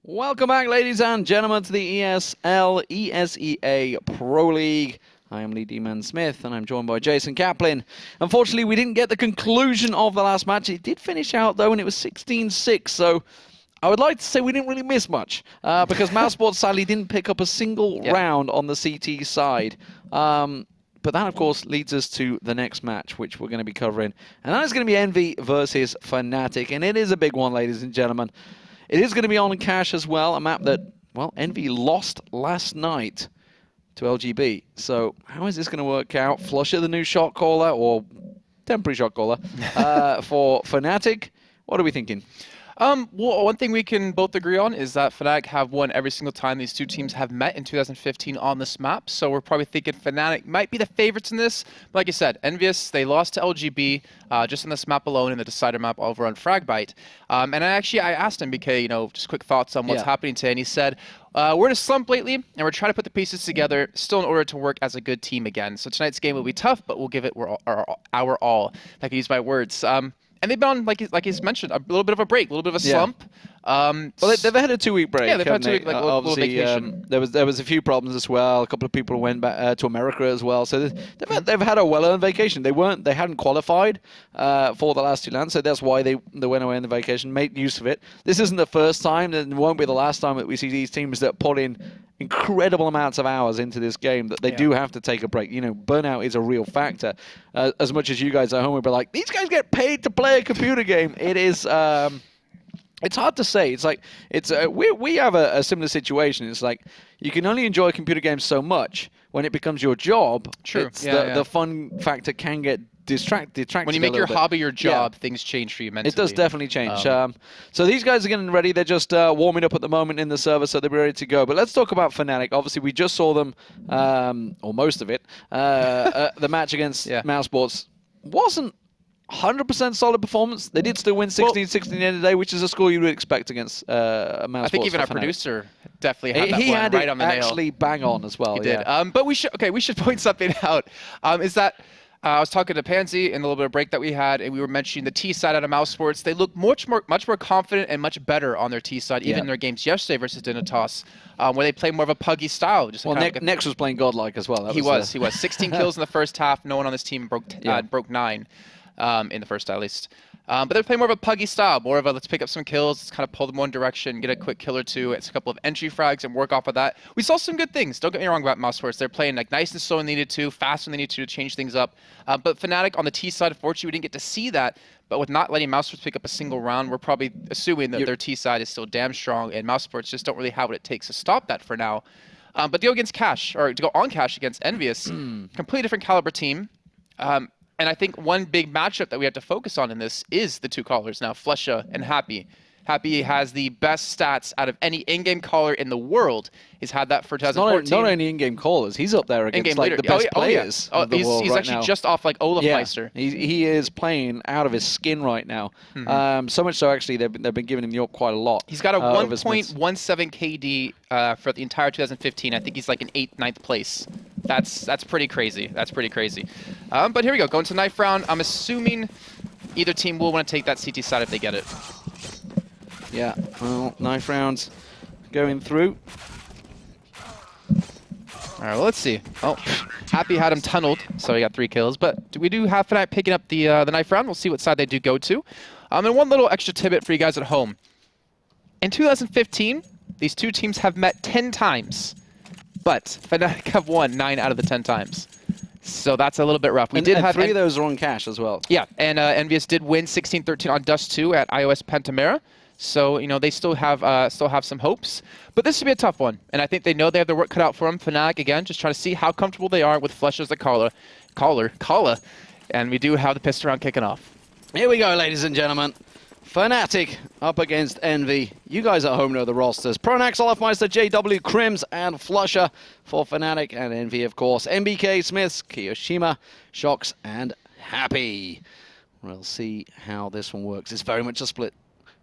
Welcome back, ladies and gentlemen, to the ESL ESEA Pro League. I am Lee D-Man Smith, and I'm joined by Jason Kaplan. Unfortunately, we didn't get the conclusion of the last match. It did finish out, though, and it was 16-6, so I would like to say we didn't really miss much, because mousesports sadly didn't pick up a single round on the CT side. But that, of course, leads us to the next match, which we're going to be covering, and that is going to be EnVy versus Fnatic, and it is a big one, ladies and gentlemen. It is going to be on cash as well, a map that, well, EnVy lost last night to LGB. So how is this going to work out? Flusher, the new shot caller, or temporary shot caller, for Fnatic? What are we thinking? Well, one thing we can both agree on is that Fnatic have won every single time these two teams have met in 2015 on this map. So we're probably thinking Fnatic might be the favorites in this. But like I said, EnVyUs, they lost to LGB just on this map alone in the decider map over on Fragbite. And I asked him, BK, just quick thoughts on what's happening today. And he said, we're in a slump lately, and we're trying to put the pieces together still in order to work as a good team again. So tonight's game will be tough, but we'll give it our all. I can use my words. And they've been on, like he's mentioned, a little bit of a break, a little bit of a slump. Well, they've had a 2-week break. Yeah, they've had a 2-week little vacation. There was a few problems as well. A couple of people went back to America as well. So they've had a well-earned vacation. They hadn't qualified for the last two lands, so that's why they went away on the vacation, made use of it. This isn't the first time, and it won't be the last time that we see these teams that put in incredible amounts of hours into this game that they do have to take a break. Burnout is a real factor. As much as you guys at home would be like, these guys get paid to play a computer game. It is. It's hard to say. It's like we have a similar situation. It's like you can only enjoy computer games so much. When it becomes your job, True. The fun factor can get distracted. When you make your hobby your job, things change for you mentally. It does definitely change. So these guys are getting ready. They're just warming up at the moment in the server, so they'll be ready to go. But let's talk about Fnatic. Obviously, we just saw them, or most of it. The match against mousesports wasn't 100% solid performance. They did still win 16-16 at the end of the day, which is a score you would expect against mousesports. I think even our producer definitely had that one right on the nail. He had it actually bang on as well. He did. But we should point something out. Is that I was talking to Pansy in the little bit of break that we had, and we were mentioning the T side out of mousesports. They look much more confident and much better on their T side, even in their games yesterday versus Dignitas, where they play more of a puggy style. Just Nex was playing godlike as well. He was 16 kills in the first half. No one on this team broke 9 in the first at least. But they're playing more of a puggy style, more of a let's pick up some kills, let's kind of pull them one direction, get a quick kill or two, it's a couple of entry frags and work off of that. We saw some good things. Don't get me wrong about mousesports. They're playing nice and slow when they needed to, fast when they needed to change things up. But Fnatic on the T side, unfortunately, we didn't get to see that. But with not letting mousesports pick up a single round, we're probably assuming that their T side is still damn strong, and mousesports just don't really have what it takes to stop that for now. But to go against Cash, or to go on Cash against EnVyUs, completely different caliber team. And I think one big matchup that we have to focus on in this is the two callers now, Flusha and Happy. Happy has the best stats out of any in-game caller in the world. He's had that for 2014. Not only in-game callers, he's up there against the best players of the world he's right actually now. just off Olaf Meister. He is playing out of his skin right now. So much so, actually, they've been giving him the up quite a lot. He's got a 1.17 KD for the entire 2015. I think he's like in 8th, 9th place. That's pretty crazy. That's pretty crazy. But here we go. Going to knife round. I'm assuming either team will want to take that CT side if they get it. Yeah, well, knife rounds going through. All right, well, let's see. Oh, Happy had him tunneled, so he got 3 kills. But we do have Fnatic picking up the knife round. We'll see what side they do go to. And one little extra tidbit for you guys at home. In 2015, these two teams have met 10 times, but Fnatic have won 9 out of the 10 times. So that's a little bit rough. We did have 3 of those are on Cash as well. Yeah, and EnVyUs did win 16-13 on Dust 2 at iOS Pentamera. So, they still have some hopes. But this should be a tough one. And I think they know they have their work cut out for them. Fnatic, again, just trying to see how comfortable they are with Flush as the caller. And we do have the pistol round kicking off. Here we go, ladies and gentlemen. Fnatic up against EnVy. You guys at home know the rosters. Pronax, Olaf Meister, JW, Crims, and Flusher for Fnatic. And EnVy, of course. MBK, Smiths, Kiyoshima, Shocks, and Happy. We'll see how this one works. It's very much a split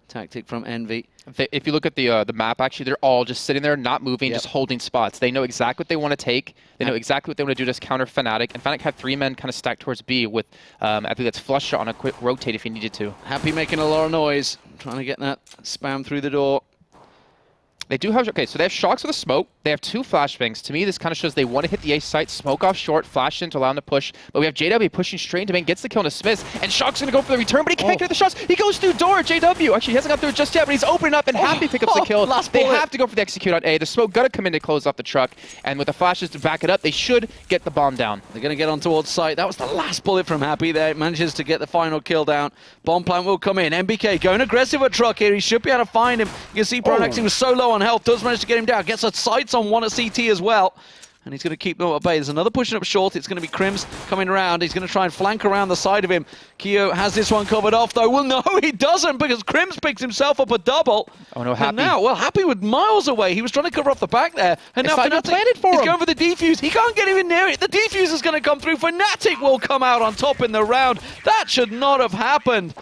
tactic from EnVy. If you look at the map, actually, they're all just sitting there, not moving, just holding spots. They know exactly what they want to take. They know exactly what they want to do to counter Fnatic. And Fnatic had 3 men kind of stacked towards B with, I think that's Flusha on a quick rotate if he needed to. Happy making a lot of noise, trying to get that spam through the door. They do have, okay, so they have Shocks with a smoke. They have 2 flashbangs. To me, this kind of shows they want to hit the A site, smoke off short, flash in to allow him to push. But we have JW pushing straight into main, gets the kill into Smith, and Shock's going to go for the return, but he can't get the shots. He goes through door, JW. Actually, he hasn't got through it just yet, but he's opening up, and Happy picks up the kill. They have to go for the execute on A. The smoke got to come in to close off the truck, and with the flashes to back it up, they should get the bomb down. They're going to get on towards site. That was the last bullet from Happy there. It manages to get the final kill down. Bomb plant will come in. MBK going aggressive at truck here. He should be able to find him. You can see Pronax, he was so low on health, does manage to get him down. Gets a sights on one at CT as well. And he's going to keep them at bay. There's another pushing up short. It's going to be Crims coming around. He's going to try and flank around the side of him. Keo has this one covered off, though. Well, no, he doesn't, because Crims picks himself up a double. Oh, no, Happy. And now, well, Happy was miles away. He was trying to cover off the back there. And now Fnatic planted for him. He's going for the defuse. He can't get even near it. The defuse is going to come through. Fnatic will come out on top in the round. That should not have happened.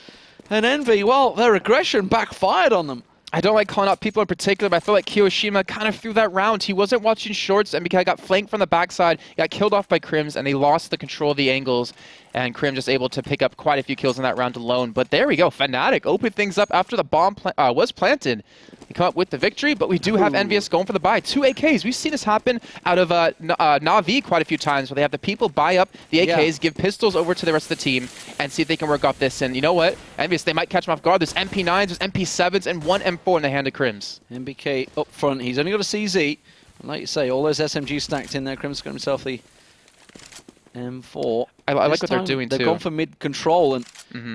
And Envy, well, their aggression backfired on them. I don't like calling out people in particular, but I feel like Kiyoshima kind of threw that round. He wasn't watching shorts, and MBK got flanked from the backside, got killed off by Crims, and they lost the control of the angles, and Crim just able to pick up quite a few kills in that round alone. But there we go, Fnatic opened things up after the bomb was planted. They come up with the victory, but we do have EnVyUs going for the buy. 2 AKs. We've seen this happen out of Na'Vi quite a few times, where they have the people buy up the AKs, give pistols over to the rest of the team, and see if they can work off this. And you know what? EnVyUs, they might catch them off guard. There's MP9s, there's MP7s, and 1 M4 in the hand of Crims. MBK up front. He's only got a CZ. And like you say, all those SMGs stacked in there. Crims got himself the M4. I like what they're doing, too. They've gone for mid-control, and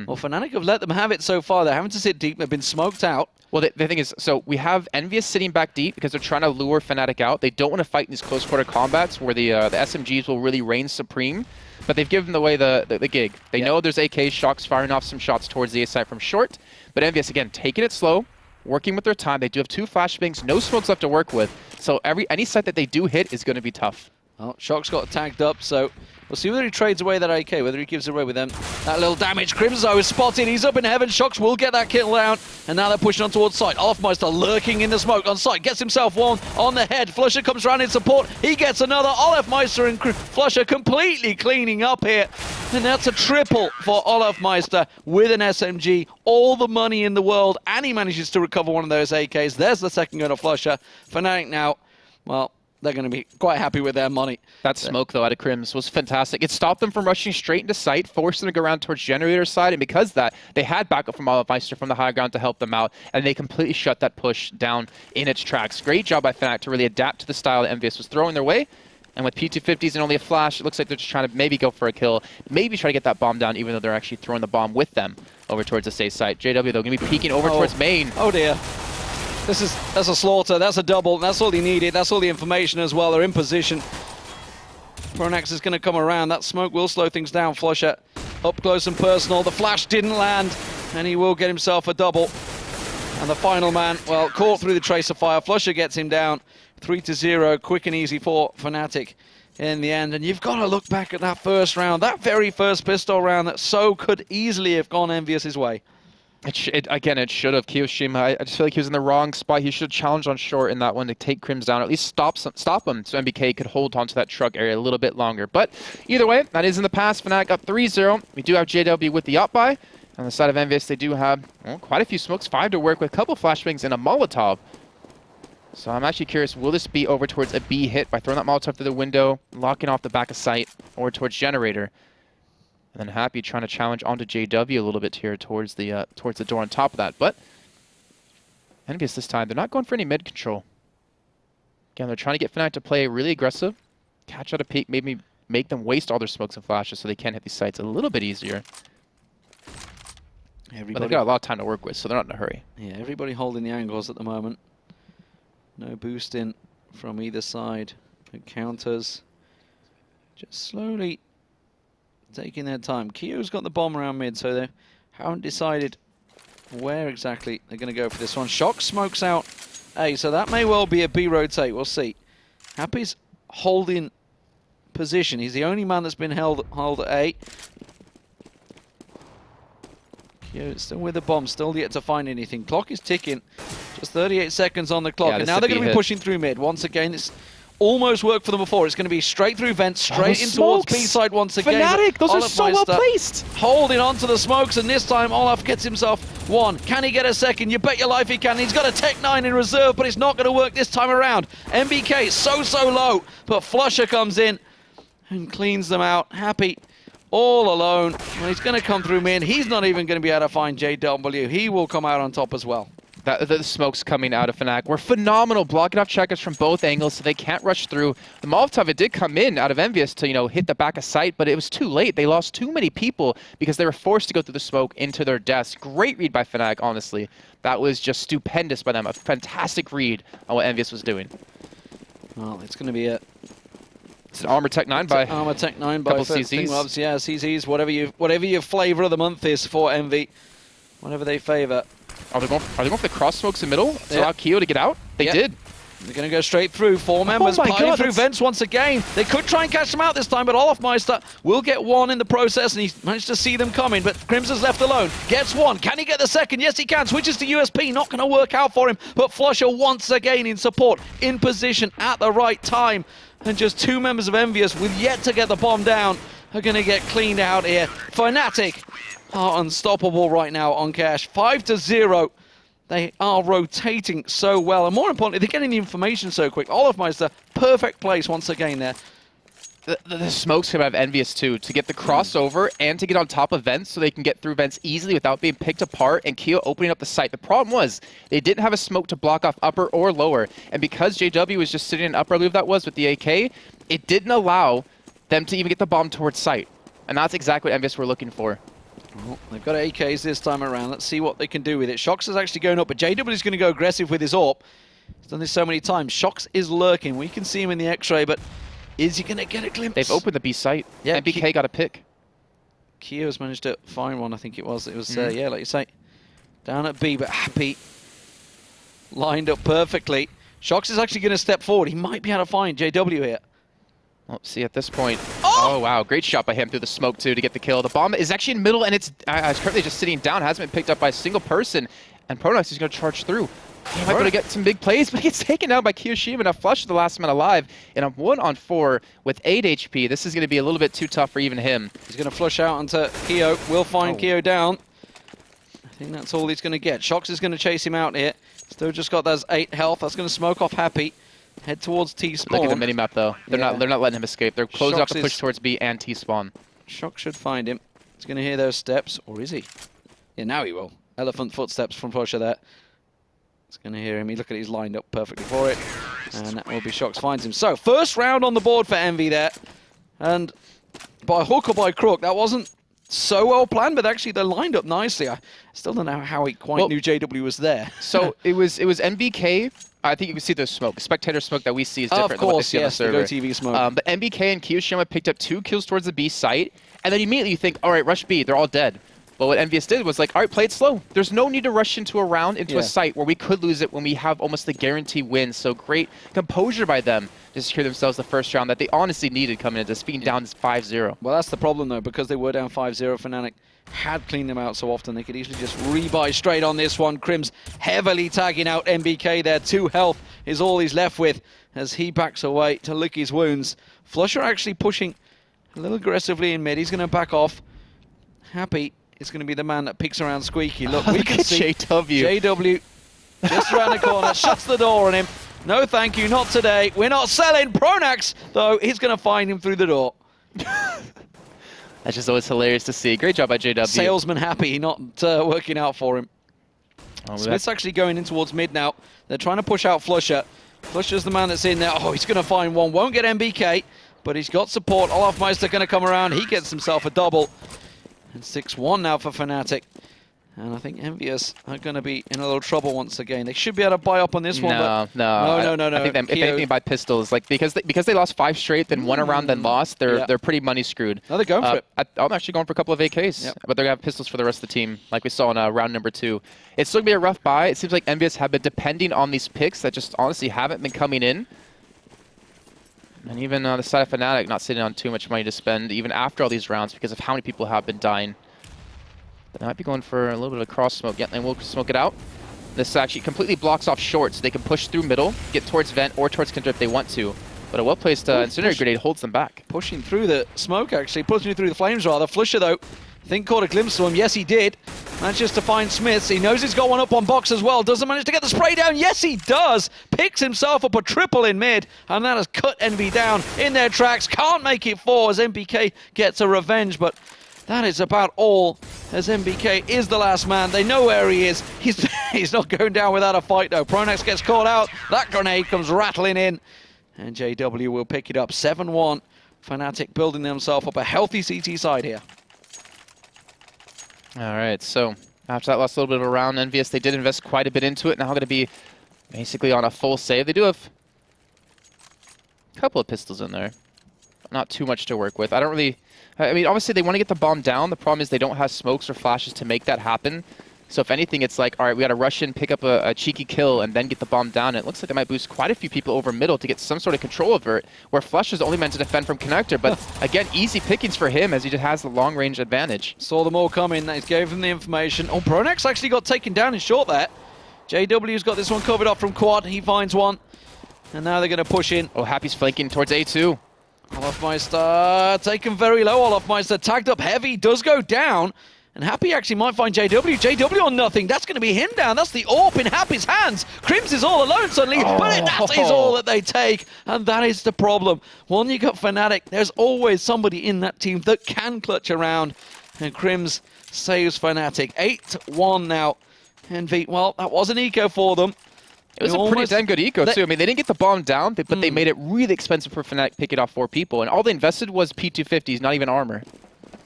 well, Fnatic have let them have it so far. They're having to sit deep. They've been smoked out. Well, the thing is, so we have EnVyUs sitting back deep because they're trying to lure Fnatic out. They don't want to fight in these close-quarter combats where the SMGs will really reign supreme, but they've given away the gig. They know there's AK Shocks firing off some shots towards the A side from short, but EnVyUs, again, taking it slow, working with their time. They do have 2 flashbangs, no smokes left to work with, so any site that they do hit is going to be tough. Well, Shock's got tagged up, so we'll see whether he trades away that AK, whether he gives it away with them. That little damage. Crimzo is spotted. He's up in heaven. Shocks will get that kill down. And now they're pushing on towards site. Olafmeister lurking in the smoke on site. Gets himself one on the head. Flusher comes around in support. He gets another. Olafmeister and Flusher completely cleaning up here. And that's a triple for Olafmeister with an SMG. All the money in the world. And he manages to recover one of those AKs. There's the second gun of Flusher. Fnatic now, well, they're going to be quite happy with their money. That smoke, though, out of Crims was fantastic. It stopped them from rushing straight into sight, forced them to go around towards Generator side, and because of that, they had backup from Olafmeister from the high ground to help them out, and they completely shut that push down in its tracks. Great job by Fnatic to really adapt to the style that EnVyUs was throwing their way, and with P250s and only a flash, it looks like they're just trying to maybe go for a kill, maybe try to get that bomb down, even though they're actually throwing the bomb with them over towards the safe site. JW, though, going to be peeking over towards main. Oh, dear. That's a slaughter, that's a double, that's all he needed, that's all the information as well. They're in position. Pronax is going to come around, that smoke will slow things down. Flusher up close and personal, the flash didn't land, and he will get himself a double. And the final man, well, caught through the tracer fire. Flusher gets him down, 3-0, quick and easy for Fnatic in the end. And you've got to look back at that first round, that very first pistol round that so could easily have gone EnVyUs' way. Again, it should have. Kiyoshima, I just feel like he was in the wrong spot. He should have challenged on short in that one to take Crims down, or at least stop him so MBK could hold onto that truck area a little bit longer. But either way, that is in the past. Fnatic up 3-0. We do have JW with the up buy. On the side of EnVyUs, they do have quite a few smokes, 5 to work with, a couple flashbangs and a Molotov. So I'm actually curious, will this be over towards a B hit by throwing that Molotov through the window, locking off the back of sight, or towards Generator? And then Happy trying to challenge onto JW a little bit here towards the door on top of that. But EnVyUs this time, they're not going for any mid control. Again, they're trying to get Fnatic to play really aggressive, catch out a peek, maybe make them waste all their smokes and flashes so they can hit these sites a little bit easier. But they've got a lot of time to work with, so they're not in a hurry. Yeah, everybody holding the angles at the moment. No boosting from either side. No counters. Just slowly taking their time. Keo's got the bomb around mid, so they haven't decided where exactly they're going to go for this one. Shock smokes out A, so that may well be a B rotate. We'll see. Happy's holding position. He's the only man that's been held at A. Keo still with the bomb, still yet to find anything. Clock is ticking. Just 38 seconds on the clock, and now they're going to be pushing through mid. Once again, it's almost worked for them before. It's going to be straight through vent, straight in towards B-side once again. Fnatic, those are so well placed. Holding on to the smokes, and this time Olaf gets himself one. Can he get a second? You bet your life he can. He's got a Tech 9 in reserve, but it's not going to work this time around. MBK so low, but Flusher comes in and cleans them out. Happy all alone. Well, he's going to come through mid. He's not even going to be able to find JW. He will come out on top as well. The smokes coming out of Fnatic were phenomenal, blocking off checkers from both angles so they can't rush through. The Molotov, it did come in out of EnVyUs to, you know, hit the back of sight, but it was too late. They lost too many people because they were forced to go through the smoke into their deaths. Great read by Fnatic, honestly. That was just stupendous by them. A fantastic read on what EnVyUs was doing. Well, it's going to be a... It's an Armor Tech 9 by... Armor Tech 9 by CZs. Yeah, CZs, whatever your flavor of the month is for Envy. Whatever they favor. Are they going for the cross smokes in middle to allow Keo to get out? They did. They're going to go straight through. 4 members piling through vents once again. They could try and catch them out this time, but Olafmeister will get one in the process, and he's managed to see them coming, but Crimson's left alone. Gets one. Can he get the second? Yes, he can. Switches to USP. Not going to work out for him, but Flusher once again in support, in position at the right time. And just 2 members of EnVyUs with yet to get the bomb down are going to get cleaned out here. Fnatic are unstoppable right now on Cash. 5-0. They are rotating so well. And more importantly, they're getting the information so quick. Olafmeister, perfect place once again there. The smokes come out of EnVyUs too, to get the crossover and to get on top of vents so they can get through vents easily without being picked apart, and Keo opening up the site. The problem was they didn't have a smoke to block off upper or lower, and because JW was just sitting in upper, I believe that was, with the AK, it didn't allow them to even get the bomb towards site. And that's exactly what EnVyUs were looking for. Well, they've got AKs this time around. Let's see what they can do with it. Shox is actually going up, but JW is going to go aggressive with his AWP. He's done this so many times. Shox is lurking. We can see him in the X-ray, but is he going to get a glimpse? They've opened the B site. Yeah, MBK got a pick. Keo's managed to find one, I think it was. It was, yeah, like you say, down at B, but Happy lined up perfectly. Shox is actually going to step forward. He might be able to find JW here. Let's see at this point. Oh, wow. Great shot by him through the smoke, too, to get the kill. The bomb is actually in the middle, and it's currently just sitting down. Hasn't been picked up by a single person. And Pronox is going to charge through. He might be able to get some big plays, but he gets taken down by Kiyoshima. Now Flush the last man alive in a 1-on-4 with 8 HP. This is going to be a little bit too tough for even him. He's going to flush out onto Keo. Will find Keo down. I think that's all he's going to get. Shox is going to chase him out here. Still just got those 8 health. That's going to smoke off Happy. Head towards T-spawn. Look at the minimap though. They're not letting him escape. They're closing off the push towards B and T-spawn. Shox should find him. He's going to hear those steps, or is he? Yeah, now he will. Elephant footsteps from Flusher there. He's going to hear him. Look at it, he's lined up perfectly for it. And that will be Shox finds him. So, first round on the board for Envy there. And by hook or by crook, that wasn't so well planned, but actually they lined up nicely. I still don't know how he quite knew JW was there. So it was MBK. I think you can see the smoke. Spectator smoke that we see is different than what they see on the server. The GoTV smoke. But MBK and Kiyoshima picked up 2 kills towards the B site, and then immediately you think, all right, rush B, they're all dead. But what EnVyUs did was like, all right, play it slow. There's no need to rush into a round, into a site where we could lose it when we have almost the guarantee win. So great composure by them to secure themselves the first round that they honestly needed coming into being down 5-0. Well, that's the problem, though, because they were down 5-0. Fnatic had cleaned them out so often they could easily just rebuy straight on this one. Crims heavily tagging out MBK there. 2 health is all he's left with as he backs away to lick his wounds. Flusher actually pushing a little aggressively in mid. He's going to back off. Happy is going to be the man that picks around Squeaky. Look, we can see JW just around the corner, shuts the door on him. No, thank you, not today. We're not selling. Pronax, though, he's going to find him through the door. That's just always hilarious to see. Great job by JW. Salesman Happy, not working out for him. Smith's actually going in towards mid now. They're trying to push out Flusher. Flusher's the man that's in there. Oh, he's going to find one. Won't get MBK, but he's got support. Olafmeister going to come around. He gets himself a double. And 6-1 now for Fnatic. And I think EnVyUs are going to be in a little trouble once again. They should be able to buy up on this one. No. I think if anything, by pistols. Like because they lost 5 straight, then won a round, then lost. They're pretty money screwed. No, they're going for it. I'm actually going for a couple of AKs, but they're gonna have pistols for the rest of the team, like we saw in round number 2. It's still gonna be a rough buy. It seems like EnVyUs have been depending on these picks that just honestly haven't been coming in. And even on the side of Fnatic, not sitting on too much money to spend, even after all these rounds, because of how many people have been dying. They might be going for a little bit of a cross smoke. Yeah, and we'll smoke it out. This actually completely blocks off short, so they can push through middle, get towards vent or towards Kindred if they want to. But a well-placed incendiary grenade holds them back. Pushing through the smoke, actually. Pushing through the flames, rather. Flusher, though, I think caught a glimpse of him. Yes, he did. Manages to find Smiths. He knows he's got one up on box as well. Doesn't manage to get the spray down. Yes, he does. Picks himself up a triple in mid. And that has cut Envy down in their tracks. Can't make it 4 as MBK gets a revenge. But that is about all, as MBK is the last man. They know where he is. He's not going down without a fight, though. Pronax gets caught out. That grenade comes rattling in. And JW will pick it up. 7-1. Fnatic building themselves up a healthy CT side here. All right, so after that last little bit of a round, EnVyUs, they did invest quite a bit into it. Now going to be basically on a full save. They do have a couple of pistols in there. Not too much to work with. I mean, obviously they want to get the bomb down. The problem is they don't have smokes or flashes to make that happen. So if anything, it's like, all right, we got to rush in, pick up a cheeky kill, and then get the bomb down. And it looks like they might boost quite a few people over middle to get some sort of control over it, where Flush is only meant to defend from connector. But again, easy pickings for him as he just has the long-range advantage. Saw them all coming. They gave him the information. Oh, Pronax actually got taken down in short there. JW's got this one covered up from quad. He finds one. And now they're going to push in. Oh, Happy's flanking towards A2. Olofmeister taken very low. Olofmeister tagged up heavy. Does go down. And Happy actually might find JW. JW on nothing. That's going to be him down. That's the AWP in Happy's hands. Crims is all alone suddenly. Oh. But that is all that they take. And that is the problem. When you got Fnatic, there's always somebody in that team that can clutch around. And Crims saves Fnatic. 8-1 now. Envy, well, that was an eco for them. It was a pretty damn good eco, too. I mean, they didn't get the bomb down, but they made it really expensive for Fnatic to pick it off 4 people. And all they invested was P250s, not even armor.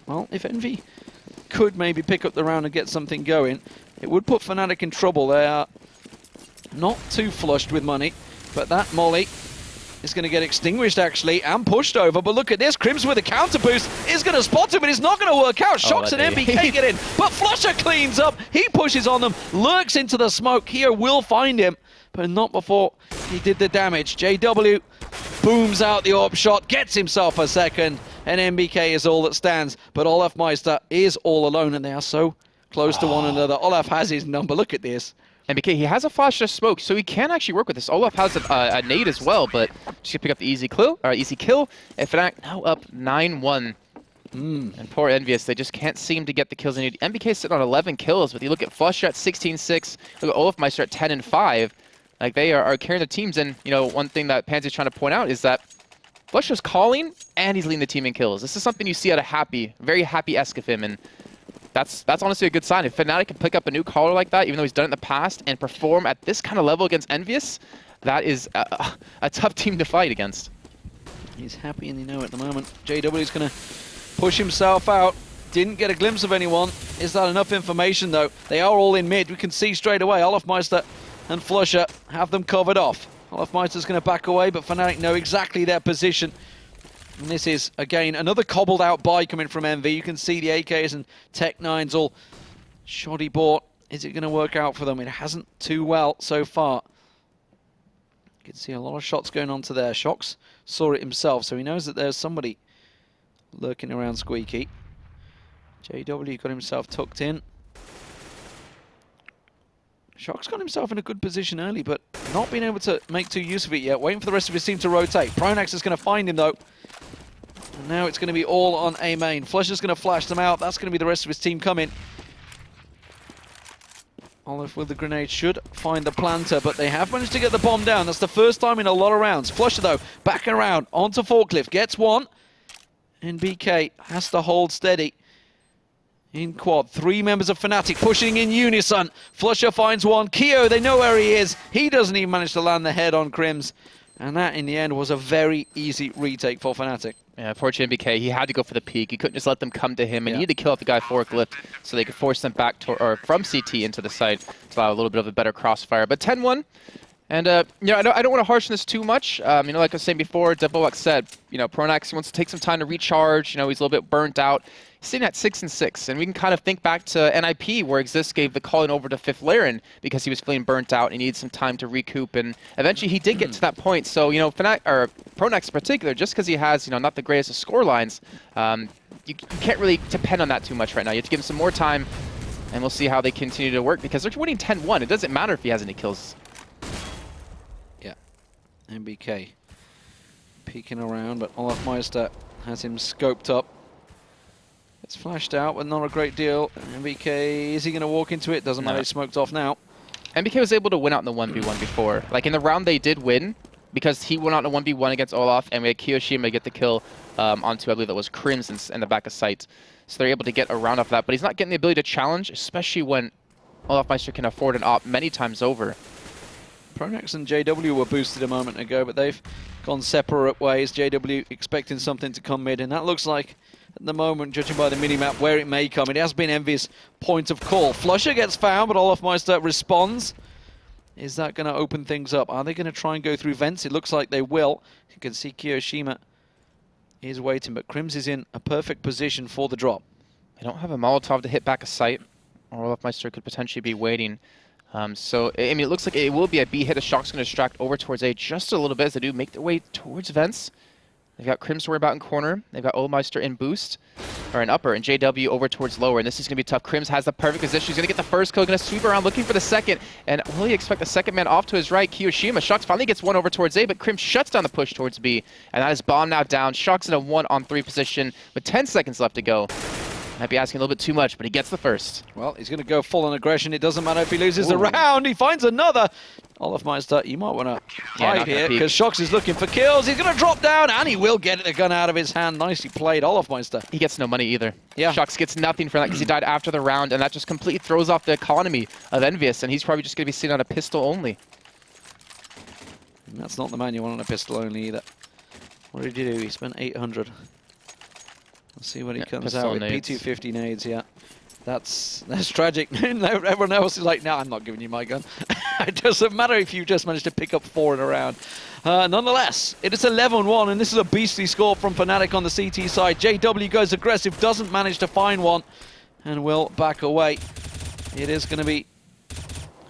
Well, if Envy could maybe pick up the round and get something going, it would put Fnatic in trouble. They are not too flushed with money, but that molly is going to get extinguished, actually, and pushed over. But look at this. Crims with a counter boost is going to spot him, but it's not going to work out. Shocks and MBK get in, but Flusher cleans up. He pushes on them, lurks into the smoke. Here will find him, but not before he did the damage. JW booms out the AWP shot, gets himself a second, and MBK is all that stands. But Olofmeister is all alone, and they are so close to one another. Olaf has his number. Look at this. MBK, he has a flash of smoke, so he can actually work with this. Olaf has a nade as well, but just gonna pick up the easy kill. And Fnatic now up 9-1. And poor EnVyUs, they just can't seem to get the kills they need. MBK sitting on 11 kills, but you look at Flusher at 16-6, look at Olofmeister at 10-5. Like, they are carrying the teams, and, you know, one thing that Pansy's trying to point out is that Flusher's calling, and he's leading the team in kills. This is something you see out of Happy, very Happy-esque of him, and that's honestly a good sign. If Fnatic can pick up a new caller like that, even though he's done it in the past, and perform at this kind of level against EnVyUs, that is a tough team to fight against. He's happy and they know at the moment. JW is going to push himself out. Didn't get a glimpse of anyone. Is that enough information, though? They are all in mid. We can see straight away. Olofmeister and Flusher have them covered off. Olofmeister's going to back away, but Fnatic know exactly their position. And this is, again, another cobbled out buy coming from Envy. You can see the AKs and Tech 9s all shoddy bought. Is it going to work out for them? It hasn't too well so far. You can see a lot of shots going on to there. Shocks saw it himself, so he knows that there's somebody lurking around Squeaky. JW got himself tucked in. Shock's got himself in a good position early, but not being able to make too use of it yet. Waiting for the rest of his team to rotate. Pronax is going to find him, though. And now it's going to be all on A main. Flusher's going to flash them out. That's going to be the rest of his team coming. Olive with the grenade should find the planter, but they have managed to get the bomb down. That's the first time in a lot of rounds. Flusher, though, back around onto Forklift. Gets one. And BK has to hold steady. In quad, 3 members of Fnatic pushing in unison. Flusher finds one. Keo, they know where he is. He doesn't even manage to land the head on Crims. And that, in the end, was a very easy retake for Fnatic. Yeah, unfortunately, MBK, he had to go for the peak. He couldn't just let them come to him, and he needed to kill off the guy Forklift so they could force them back or from CT into the site to allow a little bit of a better crossfire. But 10-1. And, you know, I don't want to harshen this too much. You know, like I was saying before, Devilux said, you know, Pronax wants to take some time to recharge. You know, he's a little bit burnt out. He's sitting at 6-6, and we can kind of think back to NIP, where Exist gave the calling over to Fifth Laren because he was feeling burnt out and needed some time to recoup, and eventually he did get to that point. So, you know, Pronax in particular, just because he has, you know, not the greatest of score lines, you can't really depend on that too much right now. You have to give him some more time, and we'll see how they continue to work, because they're winning 10-1. It doesn't matter if he has any kills. Yeah, MBK Peeking around, but Olafmeister has him scoped up. It's flashed out, but not a great deal. MBK, is he going to walk into it? Doesn't matter, he's smoked off now. MBK was able to win out in the 1v1 before. Like in the round they did win, because he went out in a 1v1 against Olaf, and we had Kiyoshima get the kill onto, I believe that was Crims in the back of sight. So they're able to get around off that, but he's not getting the ability to challenge, especially when Olafmeister can afford an op many times over. Pronax and JW were boosted a moment ago, but they've gone separate ways. JW expecting something to come mid, and that looks like, at the moment, judging by the minimap, where it may come. It has been EnVyUs' point of call. Flusher gets found, but Olafmeister responds. Is that going to open things up? Are they going to try and go through vents? It looks like they will. You can see Kiyoshima is waiting, but Crims is in a perfect position for the drop. They don't have a Molotov to hit back a site, or Olafmeister could potentially be waiting. So, I mean, it looks like it will be a B hit. A Shock's going to distract over towards A just a little bit as they do make their way towards vents. They've got Crims to worry about in corner. They've got Olafmeister in boost, or in upper, and JW over towards lower. And this is going to be tough. Crims has the perfect position. He's going to get the first kill, going to sweep around looking for the second. And will he expect the second man off to his right? Kiyoshima. Shox finally gets one over towards A, but Crims shuts down the push towards B. And that is bomb now down. Shox in a 1-on-3 position with 10 seconds left to go. Might be asking a little bit too much, but he gets the first. Well, he's going to go full on aggression. It doesn't matter if he loses the round. He finds another. Olafmeister, you might want to hide here because Shox is looking for kills. He's going to drop down, and he will get the gun out of his hand. Nicely played, Olafmeister. He gets no money either. Yeah. Shox gets nothing for that because he died after the round, and that just completely throws off the economy of EnVyUs, and he's probably just going to be sitting on a pistol only. And that's not the man you want on a pistol only either. What did he do? He spent 800. Let's see what he comes out with. P250 nades, yeah. That's tragic. Everyone else is like, no, I'm not giving you my gun. It doesn't matter if you just managed to pick up 4 in a round. Nonetheless, it is 11-1, and this is a beastly score from Fnatic on the CT side. JW goes aggressive, doesn't manage to find one, and will back away. It is going to be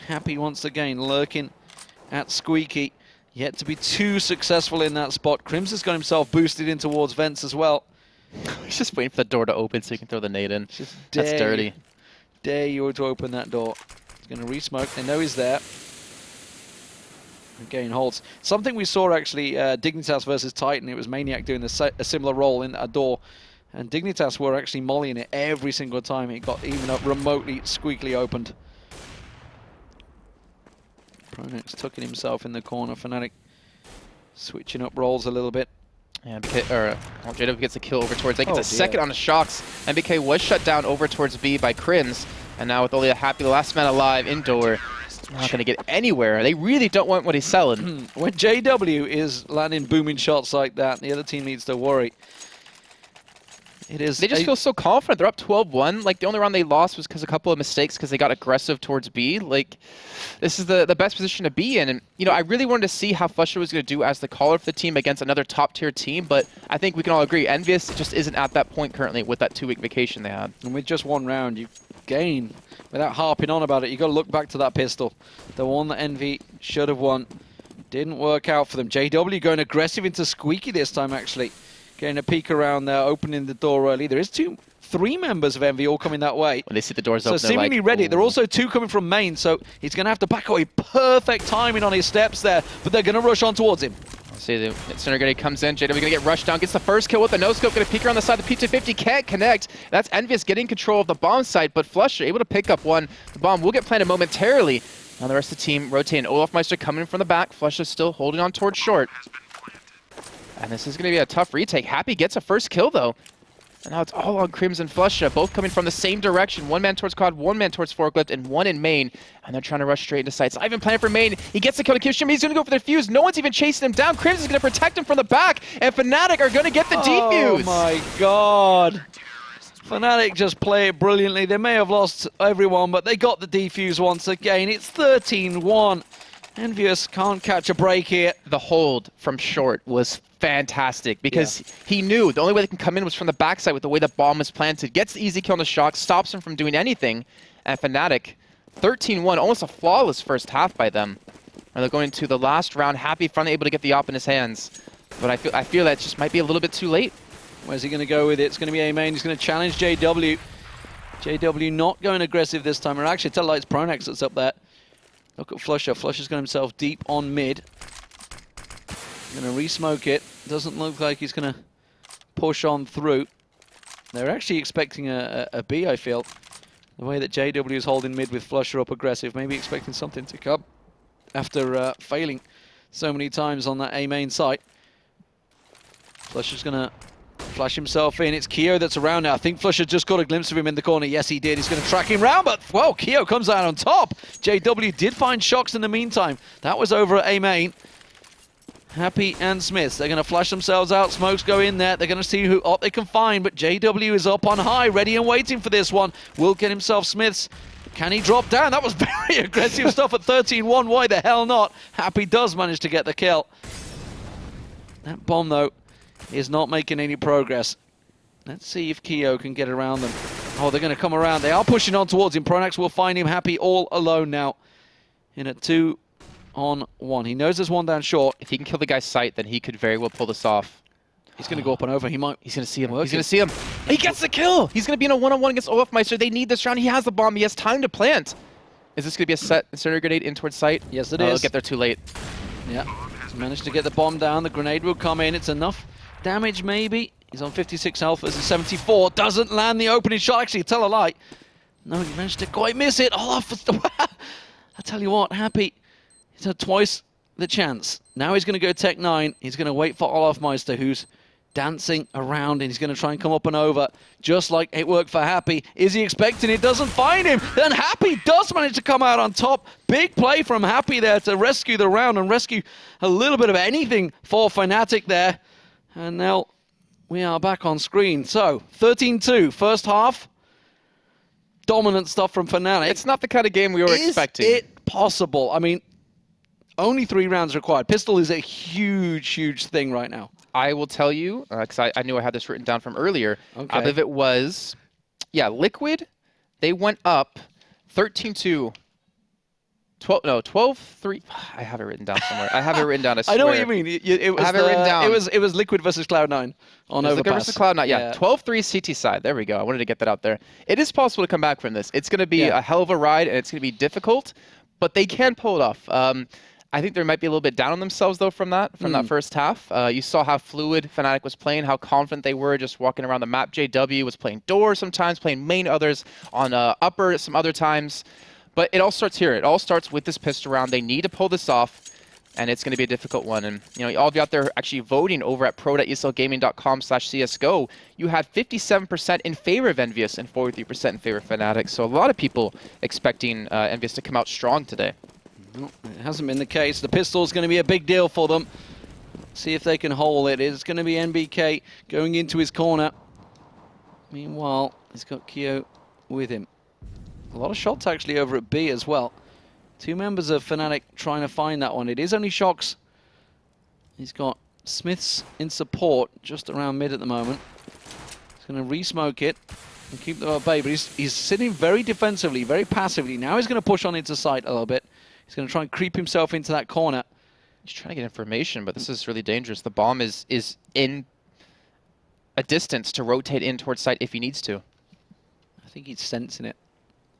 Happy once again, lurking at Squeaky. Yet to be too successful in that spot. Crims has got himself boosted in towards vents as well. He's just waiting for the door to open so he can throw the nade in. That's dirty. Dare you to open that door. He's going to re-smoke. They know he's there. Again, holds. Something we saw actually, Dignitas versus Titan. It was Maniac doing a similar role in that door. And Dignitas were actually mollying it every single time it got even up remotely squeakily opened. Pronax tucking himself in the corner. Fnatic switching up roles a little bit. Yeah, JW gets a kill over towards A. Gets a second on the Shox. MBK was shut down over towards B by Crims. And now with only a Happy, the last man alive indoor, not going to get anywhere. They really don't want what he's selling. When JW is landing booming shots like that, the other team needs to worry. They just feel so confident. They're up 12-1. Like, the only round they lost was because a couple of mistakes because they got aggressive towards B. Like, this is the best position to be in. And, you know, I really wanted to see how Flusher was going to do as the caller for the team against another top-tier team. But I think we can all agree, EnVyUs just isn't at that point currently with that 2-week vacation they had. And with just one round, you gain, without harping on about it, you got to look back to that pistol. The one that Envy should have won. Didn't work out for them. JW going aggressive into Squeaky this time, actually. Getting a peek around there, opening the door early. There is 3 members of Envy all coming that way. When they see the doors open, so seemingly like, ready. There are also 2 coming from main, so he's going to have to back away. Perfect timing on his steps there, but they're going to rush on towards him. See, the center grenade comes in. JW going to get rushed down, gets the first kill with the no-scope, going to peek around the side. The P250 can't connect. That's EnVyUs getting control of the bomb site, but Flusher able to pick up one. The bomb will get planted momentarily. Now the rest of the team rotating. Olafmeister coming in from the back. Flusher still holding on towards short. And this is going to be a tough retake. Happy gets a first kill, though. And now it's all on Crims and Flusha, both coming from the same direction. 1 man towards quad, 1 man towards forklift, and 1 in main. And they're trying to rush straight into sights. Ivan planning for main. He gets the kill to Kiyoshima. He's going to go for the fuse. No one's even chasing him down. Crims is going to protect him from the back. And Fnatic are going to get the defuse. Oh, my God. Fnatic just play it brilliantly. They may have lost everyone, but they got the defuse once again. It's 13-1. EnVyUs can't catch a break here. The hold from short was fantastic because he knew the only way they can come in was from the backside with the way the bomb was planted. Gets the easy kill on the Shock, stops him from doing anything. And Fnatic, 13-1, almost a flawless first half by them. And they're going to the last round. Happy finally able to get the op in his hands. But I feel that just might be a little bit too late. Where's he going to go with it? It's going to be A main. He's going to challenge JW. JW not going aggressive this time. Or actually, tell you, it's Pronax that's up there. Look at Flusher. Flusher's got himself deep on mid. Going to re-smoke it. Doesn't look like he's going to push on through. They're actually expecting a B, I feel. The way that JW is holding mid with Flusher up aggressive, maybe expecting something to come after failing so many times on that A main site. Flusher's going to flash himself in. It's Keo that's around now. I think Flusher just got a glimpse of him in the corner. Yes, he did. He's going to track him round, but, well, Keo comes out on top. JW did find Shocks in the meantime. That was over at A main. Happy and Smiths, they're going to flash themselves out. Smokes go in there. They're going to see who they can find, but JW is up on high, ready and waiting for this one. Will get himself Smiths. Can he drop down? That was very aggressive stuff at 13-1. Why the hell not? Happy does manage to get the kill. That bomb, though, is not making any progress. Let's see if Keo can get around them. Oh, they're going to come around. They are pushing on towards him. Pronax will find him. Happy all alone now in a 2-on-1. He knows there's one down short. If he can kill the guy's sight, then he could very well pull this off. He's going to go up and over. He's going to see him. He's going to see him. He gets the kill. He's going to be in a one-on-one against Olafmeister. They need this round. He has the bomb. He has time to plant. Is this going to be a set incendiary grenade in towards sight? Yes, it is. He'll get there too late. Yeah. He's managed to get the bomb down. The grenade will come in. It's enough damage, maybe. He's on 56 health versus 74. Doesn't land the opening shot. Actually, tell a lie. No, he managed to quite miss it. Olaf. I tell you what, Happy. He's had twice the chance. Now he's going to go Tech 9. He's going to wait for Olafmeister, who's dancing around, and he's going to try and come up and over, just like it worked for Happy. Is he expecting it? Doesn't find him. Then Happy does manage to come out on top. Big play from Happy there to rescue the round and rescue a little bit of anything for Fnatic there. And now we are back on screen. So, 13-2, first half. Dominant stuff from Fnatic. It's not the kind of game we were expecting. Is it possible? I mean, only 3 rounds required. Pistol is a huge, huge thing right now. I will tell you, because I knew I had this written down from earlier. Okay. I believe it was, Liquid. They went up 13-2. 12-3. I have it written down somewhere. I have it written down. I swear. I know what you mean. It was I have it written down. It was Liquid versus Cloud9 on Overpass. Liquid versus Cloud9. Yeah. 12-3 CT side. There we go. I wanted to get that out there. It is possible to come back from this. It's going to be a hell of a ride, and it's going to be difficult, but they can pull it off. I think they might be a little bit down on themselves, though, from that first half. You saw how fluid Fnatic was playing, how confident they were just walking around the map. JW was playing door sometimes, playing main others on upper some other times. But it all starts here. It all starts with this pistol round. They need to pull this off, and it's going to be a difficult one. And all of you out there actually voting over at pro.eslgaming.com/CSGO, you had 57% in favor of EnVyUs and 43% in favor of Fnatic. So a lot of people expecting EnVyUs to come out strong today. No, it hasn't been the case. The pistol is going to be a big deal for them. See if they can hold it. It's going to be NBK going into his corner. Meanwhile, he's got Keo with him. A lot of shots actually over at B as well. 2 members of Fnatic trying to find that one. It is only Shocks. He's got Smiths in support just around mid at the moment. He's going to re-smoke it and keep them at bay, but he's sitting very defensively, very passively. Now he's going to push on into sight a little bit. He's going to try and creep himself into that corner. He's trying to get information, but this is really dangerous. The bomb is in a distance to rotate in towards sight if he needs to. I think he's sensing it.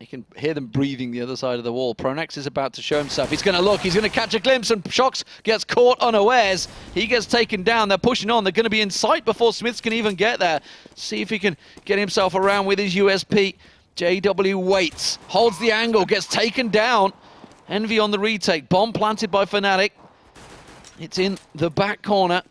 You can hear them breathing the other side of the wall. Pronax is about to show himself. He's going to look. He's going to catch a glimpse, and Shocks gets caught unawares. He gets taken down. They're pushing on. They're going to be in sight before Smiths can even get there. See if he can get himself around with his USP. JW waits, holds the angle, gets taken down. Envy on the retake. Bomb planted by Fnatic. It's in the back corner.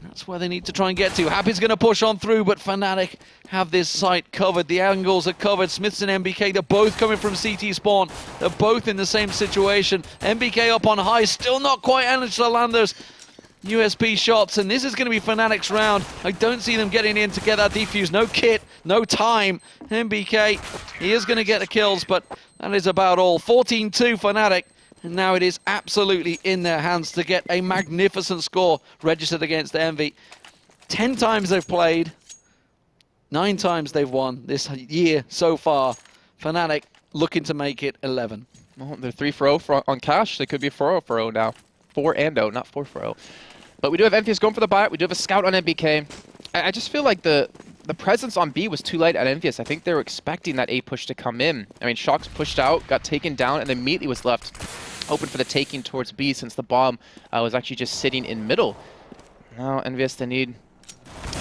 That's where they need to try and get to. Happy's going to push on through, but Fnatic have this site covered. The angles are covered. Smiths and NBK, they're both coming from CT spawn. They're both in the same situation. NBK up on high, still not quite managed to land those USP shots, and this is going to be Fnatic's round. I don't see them getting in to get that defuse. No kit, no time. NBK, he is going to get the kills, but that is about all. 14-2 Fnatic. And now it is absolutely in their hands to get a magnificent score registered against Envy. 10 times they've played, 9 times they've won this year so far. Fnatic looking to make it 11. Well, they're 3-0 on cash. They could be 4-0 now. 4-0, not 4-0. But we do have EnVyUs going for the buyout. We do have a scout on NBK. I just feel like the presence on B was too light at EnVyUs. I think they were expecting that A push to come in. I mean, Shocks pushed out, got taken down, and immediately was left open for the taking towards B since the bomb was actually just sitting in middle. No, EnVyUs, they need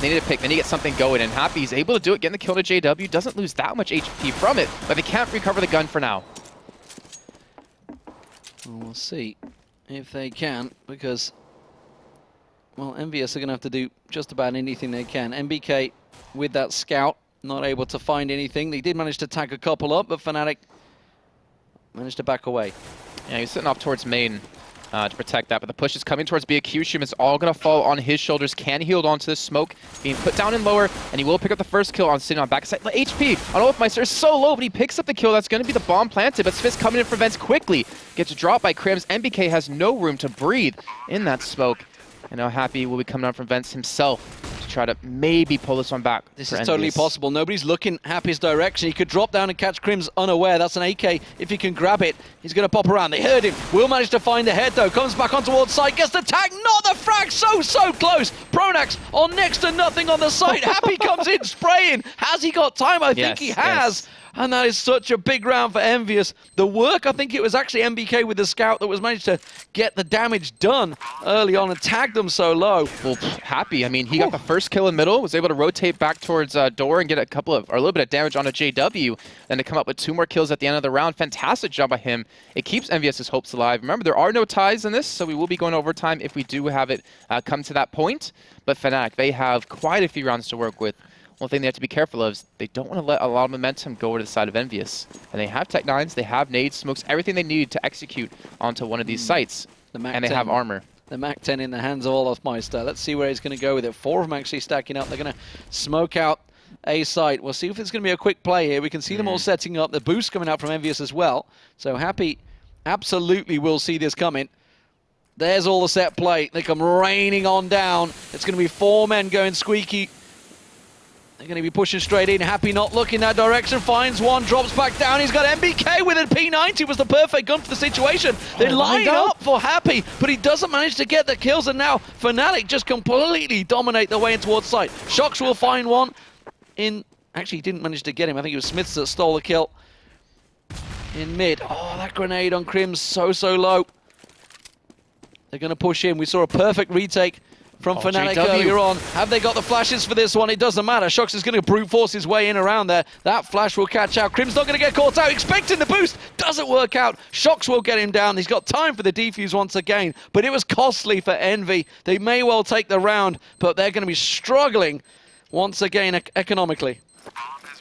a pick. They need to get something going, and Happy's able to do it, getting the kill to JW. Doesn't lose that much HP from it, but they can't recover the gun for now. Well, we'll see if they can, because, well, EnVyUs are going to have to do just about anything they can. MBK with that scout, not able to find anything. They did manage to tag a couple up, but Fnatic managed to back away. Yeah, he's sitting off towards main to protect that, but the push is coming towards B. Shum is all going to fall on his shoulders. Can he hold on to this smoke? Being put down and lower, and he will pick up the first kill on sitting on backside. The HP on Wolfmeister is so low, but he picks up the kill. That's going to be the bomb planted, but Smith's coming in for Vents quickly. Gets dropped by Crims. MBK has no room to breathe in that smoke. And now Happy will be coming out from Vents himself to try to maybe pull this one back. This is totally possible. Nobody's looking Happy's direction. He could drop down and catch Crims unaware. That's an AK. If he can grab it, he's going to pop around. They heard him. Will manage to find the head, though. Comes back on towards site. Gets the tag. Not the frag. So close. Pronax on next to nothing on the site. Happy comes in spraying. Has he got time? I think he has. Yes. And that is such a big round for EnVyUs. The work, I think it was actually MBK with the scout that was managed to get the damage done early on and tag them so low. Well, Happy, I mean, he got the first kill in middle, was able to rotate back towards door and get a little bit of damage on a JW, then to come up with 2 more kills at the end of the round. Fantastic job by him. It keeps EnVyUs' hopes alive. Remember, there are no ties in this, so we will be going overtime if we do have it come to that point. But Fnatic, they have quite a few rounds to work with. One thing they have to be careful of is they don't want to let a lot of momentum go over to the side of EnVyUs. And they have Tech 9s, they have nades, smokes, everything they need to execute onto one of these sites. And they have armor. The Mac 10 in the hands of Olofmeister. Let's see where he's going to go with it. 4 of them actually stacking up. They're going to smoke out a site. We'll see if it's going to be a quick play here. We can see them all setting up. The boost coming out from EnVyUs as well. So Happy absolutely will see this coming. There's all the set play. They come raining on down. It's going to be 4 men going squeaky. They're going to be pushing straight in. Happy not looking that direction. Finds one, drops back down. He's got MBK with it. P90 was the perfect gun for the situation. They line up for Happy, but he doesn't manage to get the kills. And now Fnatic just completely dominate their way in towards site. Shox will find one in... Actually, he didn't manage to get him. I think it was Smiths that stole the kill in mid. Oh, that grenade on Crims so low. They're going to push in. We saw a perfect retake from Fnatic earlier on. Have they got the flashes for this one? It doesn't matter. Shox is going to brute force his way in around there. That flash will catch out. Crim's not going to get caught out. Expecting the boost. Doesn't work out. Shox will get him down. He's got time for the defuse once again. But it was costly for Envy. They may well take the round, but they're going to be struggling once again economically.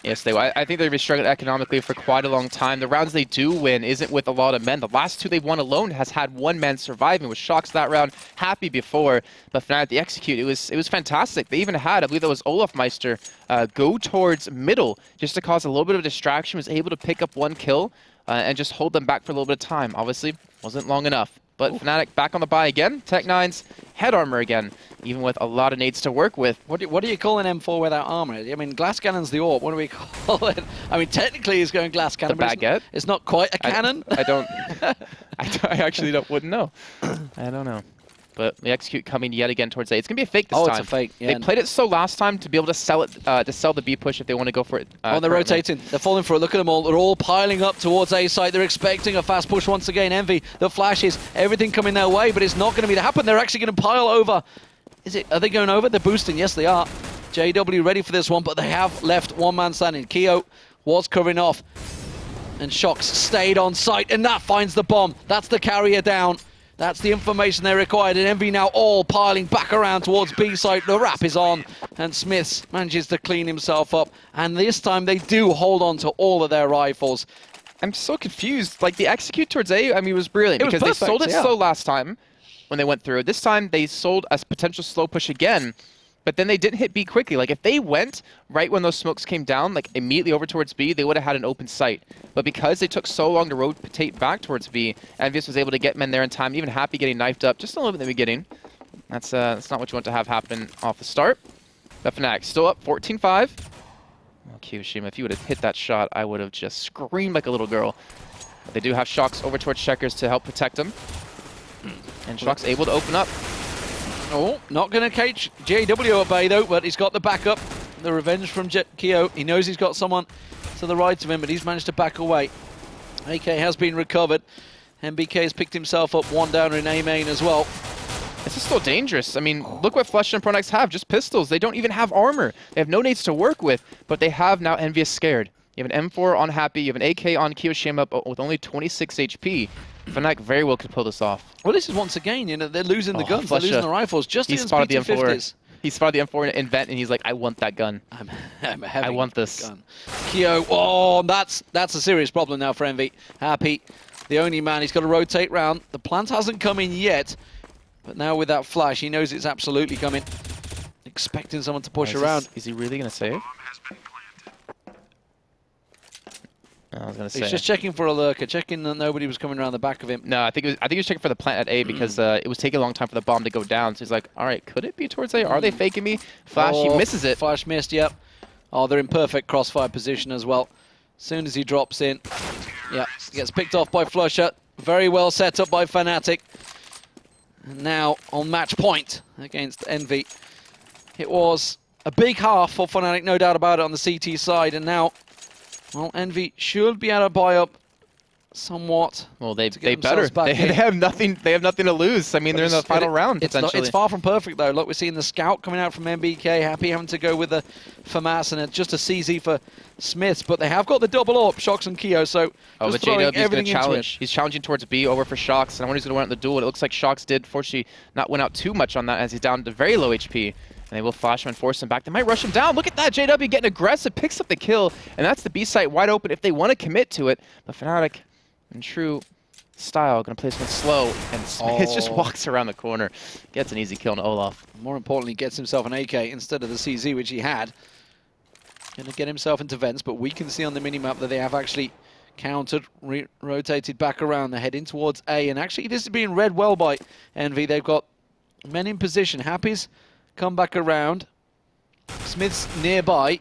Yes, they will. I think they've been struggling economically for quite a long time. The rounds they do win isn't with a lot of men. The last 2 they've won alone has had 1 man surviving. With Shox that round, Happy before, but Fnatic the execute. It was fantastic. They even had, I believe that was Olofmeister, go towards middle just to cause a little bit of distraction. Was able to pick up 1 kill and just hold them back for a little bit of time. Obviously, wasn't long enough. But Fnatic back on the buy again. Tech 9's head armor again, even with a lot of nades to work with. What do you call an M4 without armor? I mean, glass cannon's the AWP. What do we call it? I mean, technically he's going glass cannon, the baguette? It's not quite a cannon. I actually wouldn't know. I don't know. But the execute coming yet again towards A. It's going to be a fake this time. Oh, it's a fake. Yeah, they played it so last time to be able to sell it, to sell the B push if they want to go for it. Oh, they're rotating. They're falling for it. Look at them all. They're all piling up towards A site. They're expecting a fast push once again. Envy, the flashes, everything coming their way, but it's not going to be to happen. They're actually going to pile over. Are they going over? They're boosting. Yes, they are. JW ready for this one, but they have left 1 man standing. Keo was covering off, and Shox stayed on site, and that finds the bomb. That's the carrier down. That's the information they required, and Envy now all piling back around towards B site. The wrap is on, and Smiths manages to clean himself up. And this time they do hold on to all of their rifles. I'm so confused. Like, the execute towards A, I mean, was brilliant because they sold it slow last time when they went through. This time they sold a potential slow push again, but then they didn't hit B quickly. Like, if they went right when those smokes came down, like immediately over towards B, they would have had an open site. But because they took so long to rotate back towards B, EnVyUs was able to get men there in time, even Happy getting knifed up just a little bit in the beginning. That's not what you want to have happen off the start. But Fnatic still up 14-5. Oh, Kyoshima, if you would have hit that shot, I would have just screamed like a little girl. But they do have Shox over towards Checkers to help protect them. And Shox able to open up. Oh, not going to catch JW at bay though, but he's got the backup. The revenge from Keo. He knows he's got someone to the right of him, but he's managed to back away. AK has been recovered. MBK has picked himself up 1 down in A main as well. This is still dangerous. I mean, look what Flusha and Pronax have, just pistols. They don't even have armor. They have no nades to work with, but they have now EnVyUs scared. You have an M4 on Happy, you have an AK on Kiyoshima with only 26 HP. Fnatic very well could pull this off. Well, this is once again, you know, they're losing the guns, they're losing the rifles. Just he against spotted the M4. PT50s. He spotted the M4 in vent, and he's like, I want that gun. I want this gun. Kyo, oh, that's a serious problem now for Envy. Happy, the only man, he's got to rotate round. The plant hasn't come in yet, but now with that flash, he knows it's absolutely coming. Expecting someone to push around. Is he really going to save? I was gonna say. He's just checking for a lurker, checking that nobody was coming around the back of him. No, I think he was checking for the plant at A because it was taking a long time for the bomb to go down. So he's like, all right, could it be towards A? Are they faking me? Flash, he misses it. Flash missed, yep. Oh, they're in perfect crossfire position as well. As soon as he drops in, yeah, gets picked off by Flusha. Very well set up by Fnatic. And now on match point against Envy. It was a big half for Fnatic, no doubt about it, on the CT side, and now, well, Envy should be able to buy up somewhat. Well, they better. They have nothing. They have nothing to lose. I mean, they're in the final round potentially. It's far from perfect though. Look, we're seeing the scout coming out from MBK. Happy having to go with the FAMAS and just a CZ for Smiths, but they have got the double up, Shox and Kyo. So just throwing everything into it. He's challenging towards B over for Shox, and I wonder who's going to win out the duel. It looks like Shox did, fortunately, not win out too much on that as he's down to very low HP. And they will flash him and force him back. They might rush him down. Look at that. JW getting aggressive, picks up the kill, and that's the B site wide open if they want to commit to it. But Fnatic, in true style, going to play something slow, and Smith just walks around the corner. Gets an easy kill on Olaf. More importantly, gets himself an AK instead of the CZ, which he had. Going to get himself into vents, but we can see on the minimap that they have actually countered, rotated back around. They're heading towards A, and actually this is being read well by Envy. They've got men in position. Happy's come back around. Smith's nearby,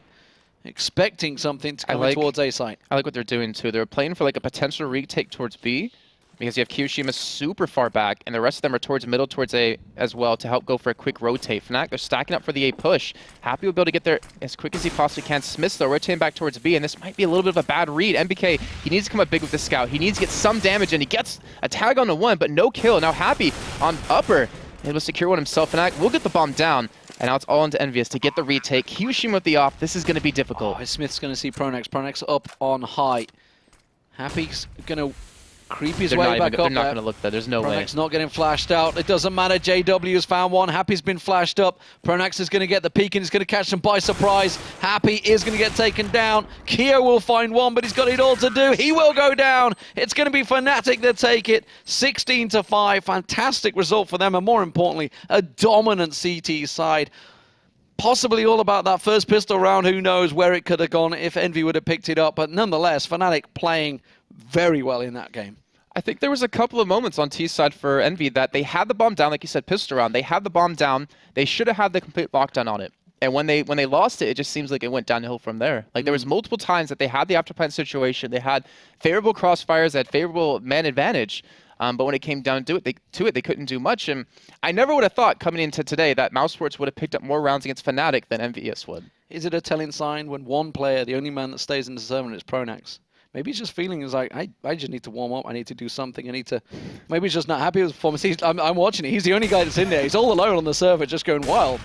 expecting something to come towards A site. I like what they're doing too. They're playing for like a potential retake towards B, because you have Kiyoshima super far back, and the rest of them are towards middle, towards A as well, to help go for a quick rotate. Fnatic, they're stacking up for the A push. Happy will be able to get there as quick as he possibly can. Smith's though rotating back towards B, and this might be a little bit of a bad read. MBK, he needs to come up big with the scout. He needs to get some damage, and he gets a tag on the one, but no kill. Now Happy on upper, able to secure one himself. Fnatic will get the bomb down, and now it's all into EnVyUs to get the retake. Kiyoshima with the off. This is going to be difficult. Oh, Smith's going to see Pronax. Pronax up on high. Happy's going to creep his way back up. They're not going to look there. There's no way. Pronax not getting flashed out. It doesn't matter. JW has found one. Happy's been flashed up. Pronax is going to get the peek and he's going to catch them by surprise. Happy is going to get taken down. Kyo will find one, but he's got it all to do. He will go down. It's going to be Fnatic that take it. 16-5. Fantastic result for them, and more importantly, a dominant CT side. Possibly all about that first pistol round. Who knows where it could have gone if Envy would have picked it up. But nonetheless, Fnatic playing very well in that game. I think there was a couple of moments on T side for Envy that they had the bomb down, like you said, pistol round. They had the bomb down. They should have had the complete lockdown on it. And when they lost it, it just seems like it went downhill from there. Like there was multiple times that they had the afterplant situation. They had favorable crossfires, they had favorable man advantage. But when it came down to it, they couldn't do much. And I never would have thought coming into today that Mousesports would have picked up more rounds against Fnatic than EnVyUs would. Is it a telling sign when one player, the only man that stays in the server, is Pronax? Maybe he's just feeling like, I just need to warm up. I need to do something. Maybe he's just not happy with his performance. I'm watching it. He's the only guy that's in there. He's all alone on the server, just going wild.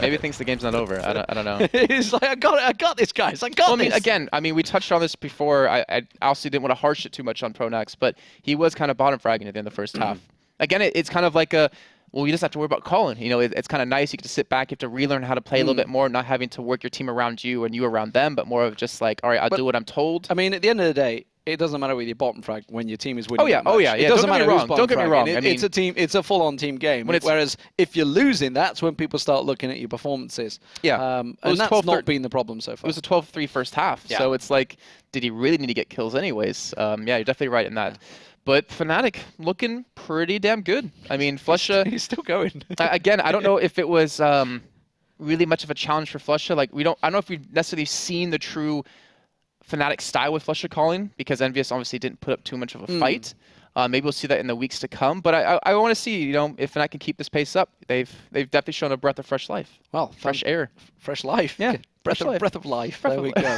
Maybe thinks the game's not over. I don't know. He's like, I got this, guys. I got this. I mean, we touched on this before. I obviously didn't want to harsh it too much on Pronax, but he was kind of bottom fragging at the end of the first half. Again, it's kind of like well, you just have to worry about calling. You know, it's kind of nice. You get to sit back. You have to relearn how to play a little bit more, not having to work your team around you and you around them, but more of just like, all right, I'll do what I'm told. I mean, at the end of the day, it doesn't matter with your bottom frag when your team is winning. Oh yeah. It doesn't matter who's bottom Don't get me wrong. It's a team. It's a full-on team game. Whereas if you're losing, that's when people start looking at your performances. Yeah. And that's not been the problem so far. It was a 12-3 first half. Yeah. So it's like, did he really need to get kills anyways? Yeah, you're definitely right in that. But Fnatic looking pretty damn good. I mean, Flusha... He's still going. Again, I don't know if it was really much of a challenge for Flusha. Like, I don't know if we've necessarily seen the true Fnatic style with Flusha calling, because EnVyUs obviously didn't put up too much of a fight. Maybe we'll see that in the weeks to come. But I want to see, if Fnatic can keep this pace up. They've definitely shown a breath of fresh life. Well, fresh air. Fresh life. Yeah. Breath of life. There we go.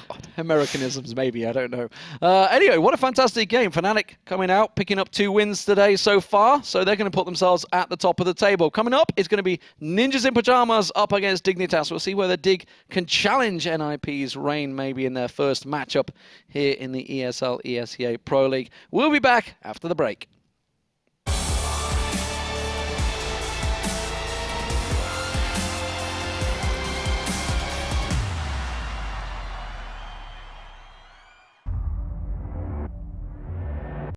God. Americanisms, maybe, I don't know. Anyway, what a fantastic game. Fnatic coming out, picking up 2 wins today so far, so they're going to put themselves at the top of the table. Coming up is going to be Ninjas in Pajamas up against Dignitas. We'll see whether Dig can challenge NIP's reign maybe in their first matchup here in the ESL ESEA Pro League. We'll be back after the break.